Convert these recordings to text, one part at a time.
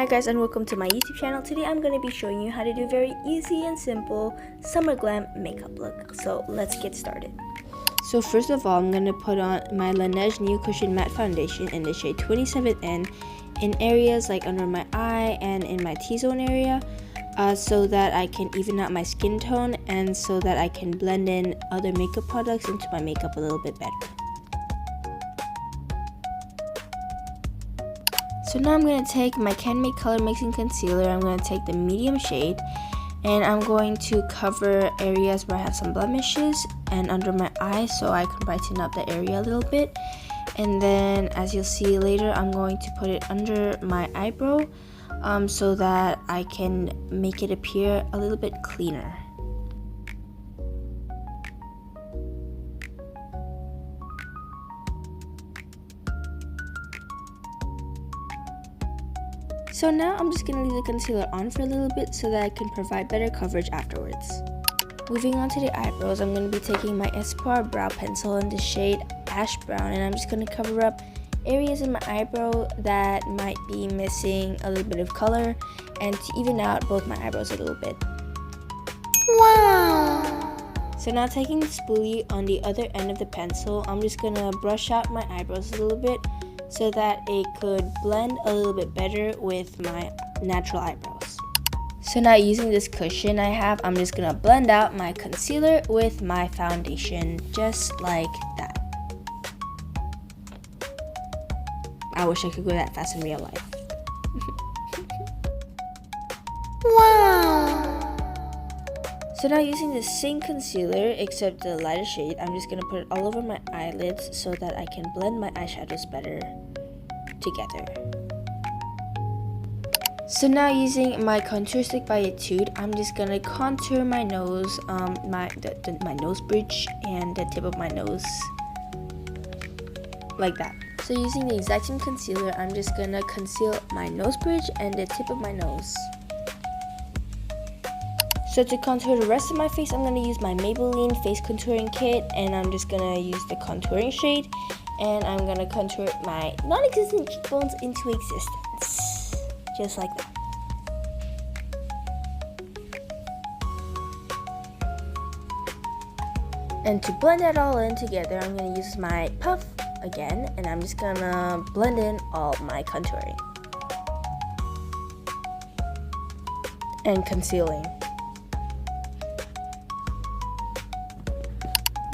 guys, and welcome to my YouTube channel. Today I'm going to be showing you how to do very easy and simple summer glam makeup look. So let's get started. So first of all, I'm going to put on my Laneige New Cushion Matte Foundation in the shade 27N in areas like under my eye and in my T-zone area, so that I can even out my skin tone and so that I can blend in other makeup products into my makeup a little bit better. So now I'm going to take my Can Make Color Mixing Concealer. I'm going to take the medium shade and I'm going to cover areas where I have some blemishes and under my eyes so I can brighten up the area a little bit. And then as you'll see later, I'm going to put it under my eyebrow so that I can make it appear a little bit cleaner. So now I'm just going to leave the concealer on for a little bit so that I can provide better coverage afterwards. Moving on to the eyebrows, I'm going to be taking my Espoir brow pencil in the shade Ash Brown, and I'm just going to cover up areas in my eyebrow that might be missing a little bit of color and to even out both my eyebrows a little bit. Wow! So now taking the spoolie on the other end of the pencil, I'm just going to brush out my eyebrows a little bit so that it could blend a little bit better with my natural eyebrows. So now using this cushion I have, I'm just gonna blend out my concealer with my foundation, just like that. I wish I could go that fast in real life. Wow! So now using the same concealer except the lighter shade, I'm just going to put it all over my eyelids so that I can blend my eyeshadows better together. So now using my contour stick by Etude, I'm just going to contour my nose, my nose bridge and the tip of my nose like that. So using the exact same concealer, I'm just going to conceal my nose bridge and the tip of my nose. So to contour the rest of my face, I'm going to use my Maybelline Face Contouring Kit, and I'm just going to use the contouring shade, and I'm going to contour my non-existent cheekbones into existence, just like that. And to blend that all in together, I'm going to use my puff again, and I'm just going to blend in all my contouring and concealing.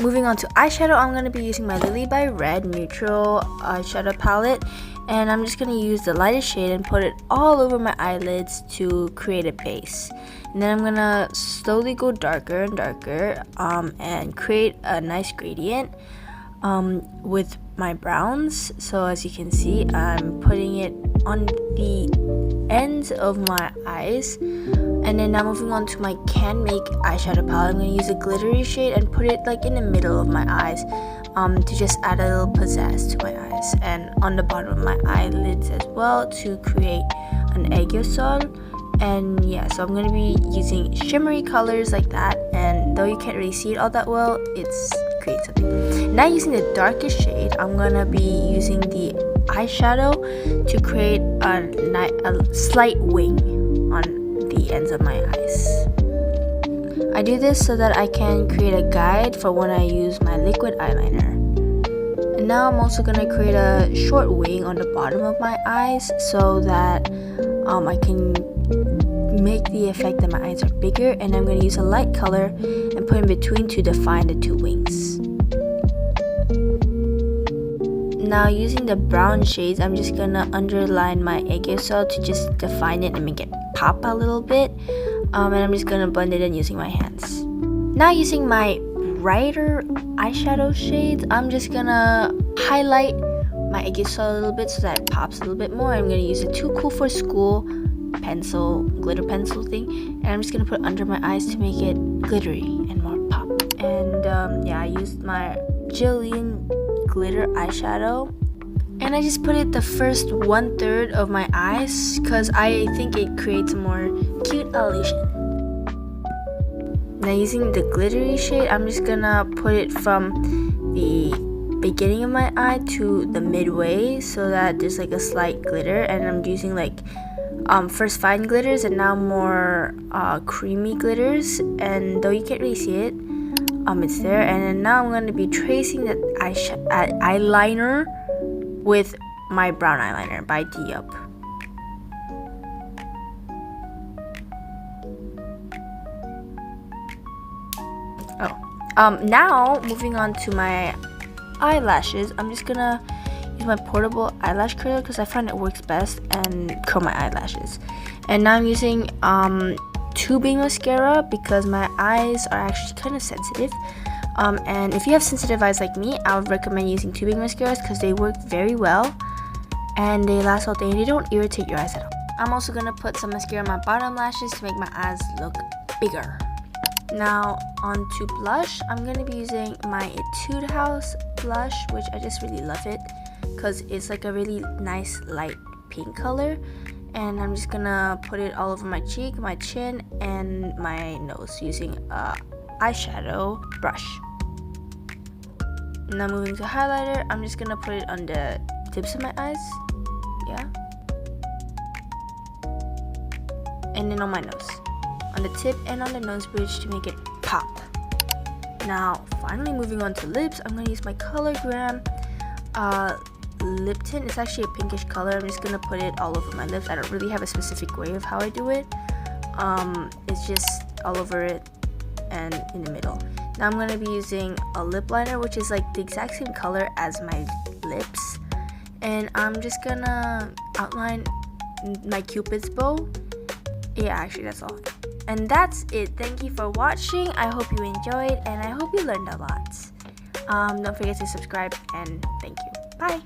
Moving on to eyeshadow, I'm going to be using my Lily by Red neutral eyeshadow palette, and I'm just going to use the lightest shade and put it all over my eyelids to create a base. And then I'm going to slowly go darker and darker and create a nice gradient with my browns. So as you can see, I'm putting it on the ends of my eyes. And then now moving on to my Can Make eyeshadow palette, I'm going to use a glittery shade and put it like in the middle of my eyes to just add a little pizzazz to my eyes, and on the bottom of my eyelids as well to create an aerosol. And yeah, so I'm going to be using shimmery colors like that, and though you can't really see it all that well, it's creates something. Now using the darkest shade, I'm going to be using the eyeshadow to create a slight wing on the ends of my eyes. I do this so that I can create a guide for when I use my liquid eyeliner. And now I'm also going to create a short wing on the bottom of my eyes so that I can make the effect that my eyes are bigger, and I'm going to use a light color and put in between to define the two wings. Now using the brown shades, I'm just going to underline my aerosol to just define it and make it pop a little bit, and I'm just going to blend it in using my hands. Now using my brighter eyeshadow shades, I'm just going to highlight my aerosol a little bit so that it pops a little bit more. I'm going to use a Too Cool for School pencil, glitter pencil thing, and I'm just going to put it under my eyes to make it glittery and more pop. And yeah, I used my Jillian glitter eyeshadow, and I just put it the first 1/3 of my eyes because I think it creates a more cute illusion. Now using the glittery shade, I'm just gonna put it from the beginning of my eye to the midway so that there's like a slight glitter, and I'm using like first fine glitters and now more creamy glitters, and though you can't really see it, it's there. And then now I'm going to be tracing that eyeliner with my brown eyeliner by D-Up. Now moving on to my eyelashes, I'm just gonna use my portable eyelash curler because I find it works best and curl my eyelashes. And now I'm using tubing mascara because my eyes are actually kind of sensitive. And if you have sensitive eyes like me, I would recommend using tubing mascaras because they work very well and they last all day and they don't irritate your eyes at all. I'm also gonna put some mascara on my bottom lashes to make my eyes look bigger. Now on to blush, I'm going to be using my Etude House blush, which I just really love it because it's like a really nice light pink color, and I'm just gonna put it all over my cheek, my chin, and my nose using a eyeshadow brush. Now moving to highlighter, I'm just gonna put it on the tips of my eyes, yeah, and then on my nose, on the tip and on the nose bridge to make it pop. Now finally moving on to lips, I'm going to use my ColourGram lip tint. It's actually a pinkish color. I'm just going to put it all over my lips. I don't really have a specific way of how I do it. It's just all over it and in the middle. Now I'm going to be using a lip liner, which is like the exact same color as my lips, and I'm just gonna outline my Cupid's bow. Yeah, actually that's all. And that's it. Thank you for watching. I hope you enjoyed and I hope you learned a lot. Don't forget to subscribe and thank you. Bye.